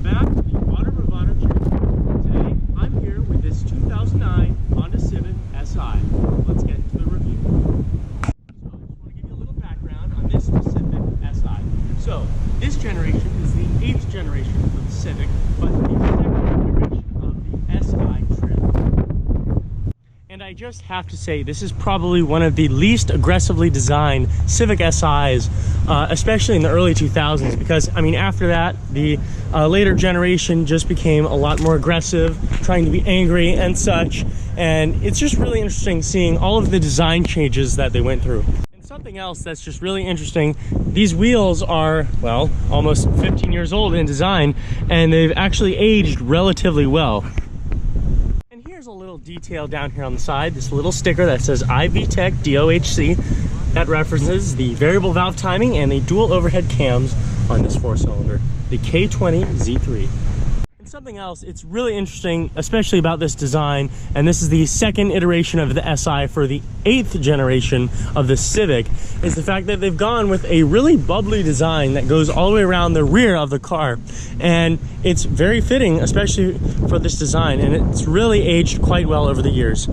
back to the Auto Bravado channel. Today, I'm here with this 2009 Honda Civic Si. Let's get into the review. So, I just want to give you a little background on this specific Si. So, this generation is the 8th generation of the Civic, but the 2nd generation of the Si trim. And I just have to say, this is probably one of the least aggressively designed Civic SIs, especially in the early 2000s, because, I mean, after that, the later generation just became a lot more aggressive, trying to be angry and such, and it's just really interesting seeing all of the design changes that they went through. And something else that's just really interesting, these wheels are, well, almost 15 years old in design, and they've actually aged relatively well. Here's a little detail down here on the side, this little sticker that says iVTEC DOHC. That references the variable valve timing and the dual overhead cams on this 4-cylinder, the K20 Z3. And something else, it's really interesting, especially about this design, and this is the 2nd iteration of the SI for the 8th generation of the Civic, is the fact that they've gone with a really bubbly design that goes all the way around the rear of the car. And it's very fitting, especially for this design, and it's really aged quite well over the years.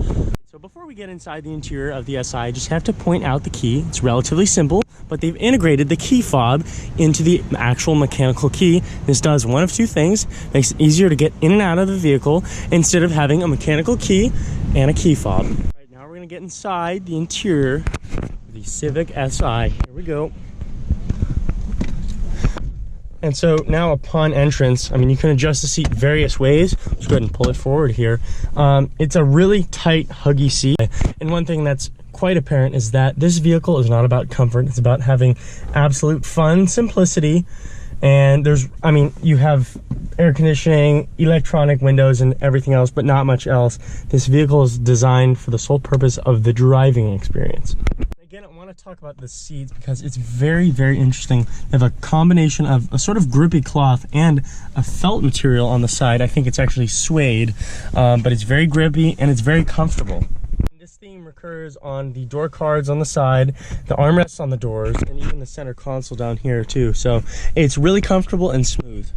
So before we get inside the interior of the Si, I just have to point out the key. It's relatively simple, but they've integrated the key fob into the actual mechanical key. This does one of two things: makes it easier to get in and out of the vehicle instead of having a mechanical key and a key fob. Right now we're gonna get inside the interior of the Civic Si. Here we go. And so now upon entrance, I mean, you can adjust the seat various ways. Let's go ahead and pull it forward here. It's a really tight, huggy seat. And one thing that's quite apparent is that this vehicle is not about comfort. It's about having absolute fun, simplicity. And there's, I mean, you have air conditioning, electronic windows, and everything else, but not much else. This vehicle is designed for the sole purpose of the driving experience. Again, I want to talk about the seats because it's very, very interesting. They have a combination of a sort of grippy cloth and a felt material on the side. I think it's actually suede, but it's very grippy and it's very comfortable. This theme recurs on the door cards on the side, the armrests on the doors, and even the center console down here too. So it's really comfortable and smooth.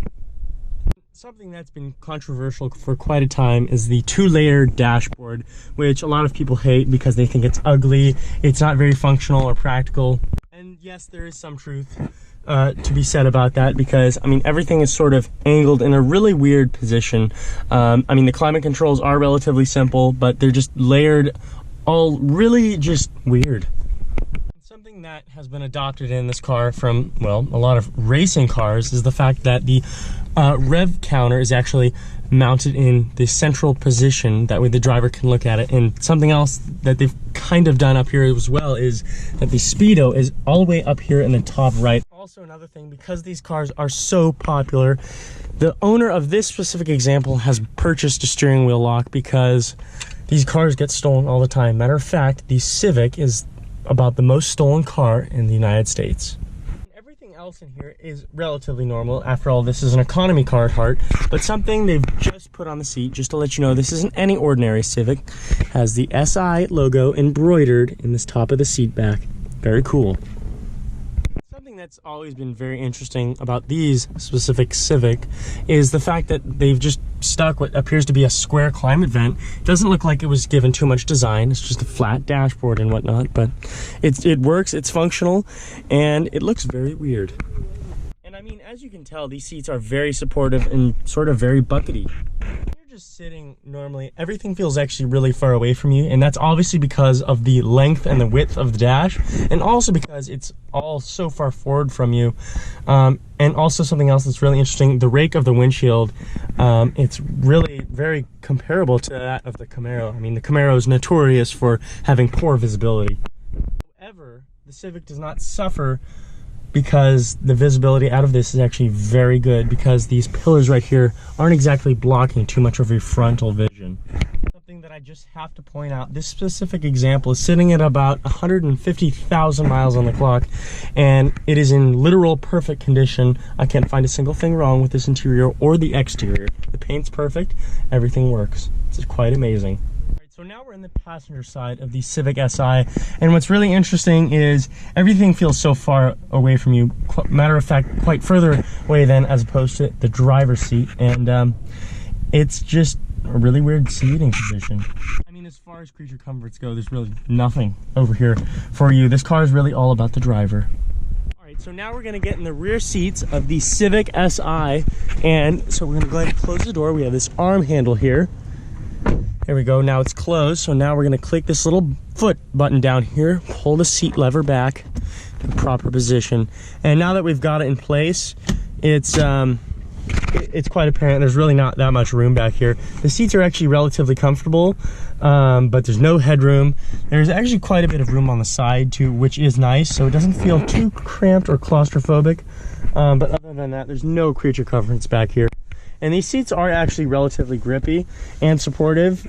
Something that's been controversial for quite a time is the 2-layer dashboard, which a lot of people hate because they think it's ugly, it's not very functional or practical. And yes, there is some truth to be said about that, because, I mean, everything is sort of angled in a really weird position. I mean, the climate controls are relatively simple, but they're just layered all really just weird. Something that has been adopted in this car from, well, a lot of racing cars is the fact that the rev counter is actually mounted in the central position. That way the driver can look at it. And something else that they've kind of done up here as well is that the speedo is all the way up here in the top right. Also, another thing, because these cars are so popular, the owner of this specific example has purchased a steering wheel lock because these cars get stolen all the time. Matter of fact, the Civic is about the most stolen car in the United States. Everything else in here is relatively normal. After all, this is an economy car at heart, but something they've just put on the seat, just to let you know, this isn't any ordinary Civic. It has the SI logo embroidered in this top of the seat back. Very cool. Something that's always been very interesting about these specific Civic is the fact that they've just stuck what appears to be a square climate vent. It doesn't look like it was given too much design. It's just a flat dashboard and whatnot, but it works, it's functional, and it looks very weird. And I mean, as you can tell, these seats are very supportive and sort of very buckety. Just sitting normally, everything feels actually really far away from you, and that's obviously because of the length and the width of the dash, and also because it's all so far forward from you. And also something else that's really interesting, the rake of the windshield, it's really very comparable to that of the Camaro. I mean, the Camaro is notorious for having poor visibility. However, the Civic does not suffer because the visibility out of this is actually very good, because these pillars right here aren't exactly blocking too much of your frontal vision. Something that I just have to point out, this specific example is sitting at about 150,000 miles on the clock, and it is in literal perfect condition. I can't find a single thing wrong with this interior or the exterior. The paint's perfect, everything works. It's quite amazing. So now we're in the passenger side of the Civic Si, and what's really interesting is everything feels so far away from you. Matter of fact, quite further away than as opposed to the driver's seat, and it's just a really weird seating position. I mean, as far as creature comforts go, there's really nothing over here for you. This car is really all about the driver. So now we're gonna get in the rear seats of the Civic Si, and so we're gonna go ahead and close the door. We have this arm handle here. There we go, now it's closed. So now we're gonna click this little foot button down here, pull the seat lever back to the proper position. And now that we've got it in place, it's quite apparent there's really not that much room back here. The seats are actually relatively comfortable, but there's no headroom. There's actually quite a bit of room on the side too, which is nice, so it doesn't feel too cramped or claustrophobic. But other than that, there's no creature comforts back here. And these seats are actually relatively grippy and supportive.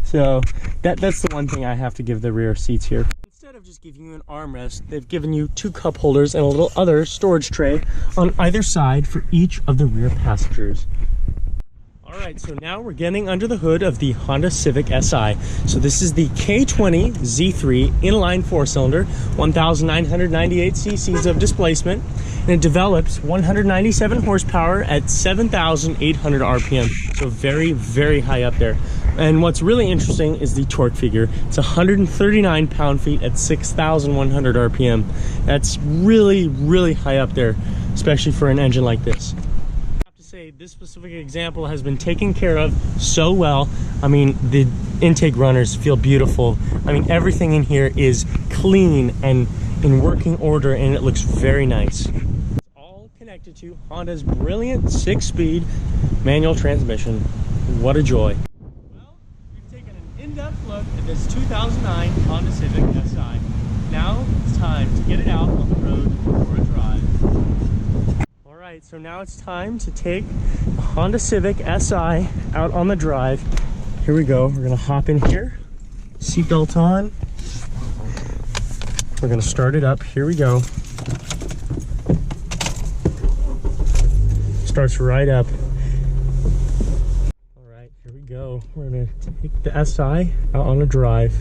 So that's the one thing I have to give the rear seats here. Instead of just giving you an armrest, they've given you 2 cup holders and a little other storage tray on either side for each of the rear passengers. All right, so now we're getting under the hood of the Honda Civic Si. So this is the K20 Z3 inline 4-cylinder, 1,998 cc's of displacement, and it develops 197 horsepower at 7,800 RPM. So very, very high up there. And what's really interesting is the torque figure. It's 139 pound-feet at 6,100 RPM. That's really, really high up there, especially for an engine like this. This specific example has been taken care of so well. I mean, the intake runners feel beautiful. I mean, everything in here is clean and in working order, and it looks very nice. It's all connected to Honda's brilliant 6-speed manual transmission. What a joy. Well, we've taken an in-depth look at this 2009 Honda Civic Si. Now it's time to get it out on the road for a drive. Alright, so now it's time to take the Honda Civic Si out on the drive. Here we go. We're going to hop in here. Seatbelt on. We're going to start it up. Here we go. Starts right up. Alright, here we go. We're going to take the Si out on the drive.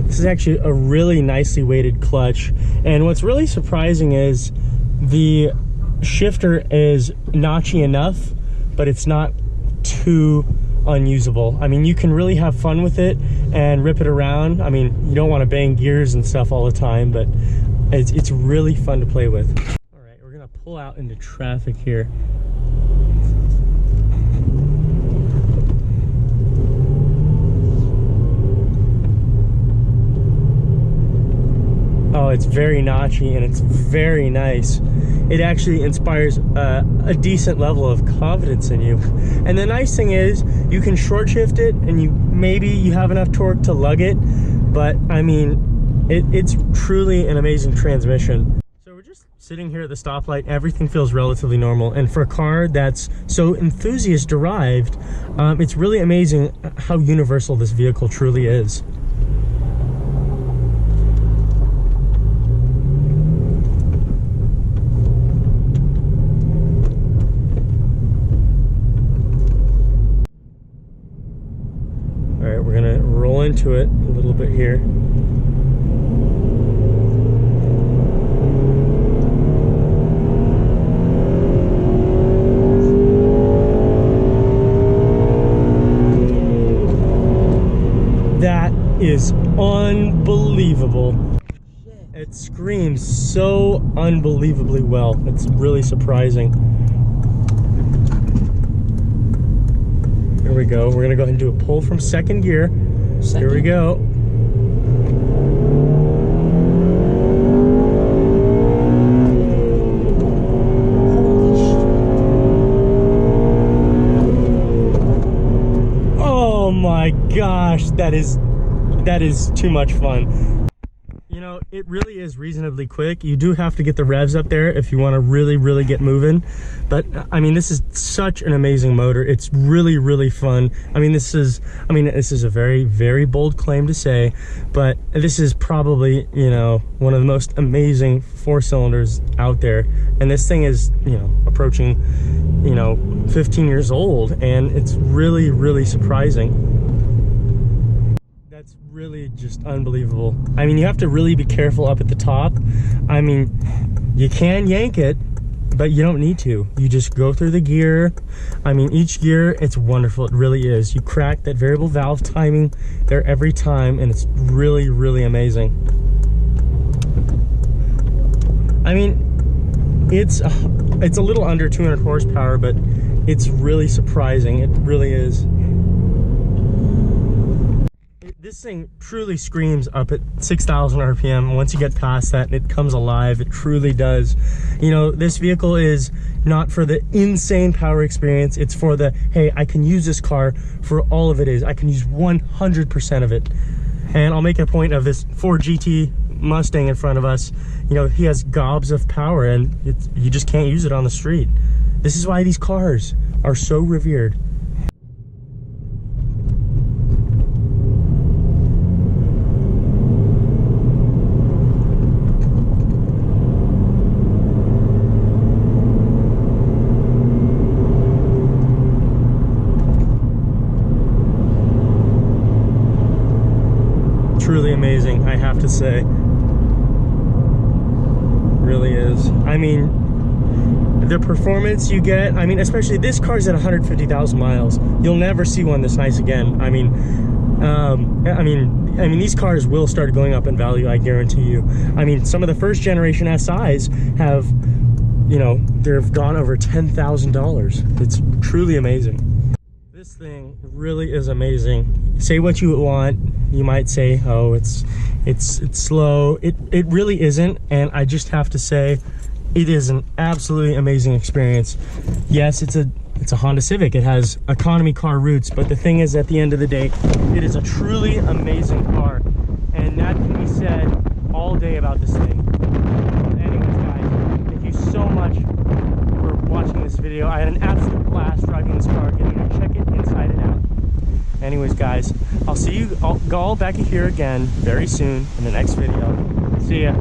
This is actually a really nicely weighted clutch, and what's really surprising is the shifter is notchy enough, but it's not too unusable. I mean, you can really have fun with it and rip it around. I mean, you don't want to bang gears and stuff all the time, but it's really fun to play with. All right, we're gonna pull out into traffic here. Oh, it's very notchy and it's very nice. It actually inspires a decent level of confidence in you. And the nice thing is you can short shift it, and maybe you have enough torque to lug it, but I mean, it's truly an amazing transmission. So we're just sitting here at the stoplight. Everything feels relatively normal, and for a car that's so enthusiast derived, it's really amazing how universal this vehicle truly is. We're gonna roll into it a little bit here. That is unbelievable. It screams so unbelievably well. It's really surprising. Here we go. We're gonna go ahead and do a pull from second gear. Here we go. Oh my gosh, that is too much fun. You know, it really is reasonably quick. You do have to get the revs up there if you want to really get moving. But I mean, this is such an amazing motor. It's really fun. I mean, this is a very bold claim to say, but this is probably, you know, one of the most amazing 4-cylinders out there. And this thing is, you know, approaching, you know, 15 years old, and it's really surprising. That's really just unbelievable. I mean, you have to really be careful up at the top. I mean, you can yank it, but you don't need to. You just go through the gear. I mean, each gear, it's wonderful. It really is. You crack that variable valve timing there every time, and it's really amazing. I mean, it's a little under 200 horsepower, but it's really surprising. It really is. This thing truly screams up at 6,000 RPM. Once you get past that, it comes alive. It truly does. You know, this vehicle is not for the insane power experience. It's for the, hey, I can use this car for all of it is. I can use 100% of it. And I'll make a point of this Ford GT Mustang in front of us. You know, he has gobs of power, and you just can't use it on the street. This is why these cars are so revered. Truly amazing, I have to say. Really is. I mean, the performance you get, I mean, especially this car's at 150,000 miles. You'll never see one this nice again. I mean, these cars will start going up in value, I guarantee you. I mean, some of the first generation SIs have, you know, they've gone over $10,000. It's truly amazing. This thing really is amazing. Say what you want. You might say, oh, it's slow. It really isn't, and I just have to say, it is an absolutely amazing experience. Yes, it's a Honda Civic. It has economy car roots, but the thing is, at the end of the day, it is a truly amazing car, and that can be said all day about this thing. Anyways, guys, thank you so much for watching this video. I had an absolute blast driving this car, getting to check it inside and out. Anyways, guys, I'll see you all back here again very soon in the next video. See ya.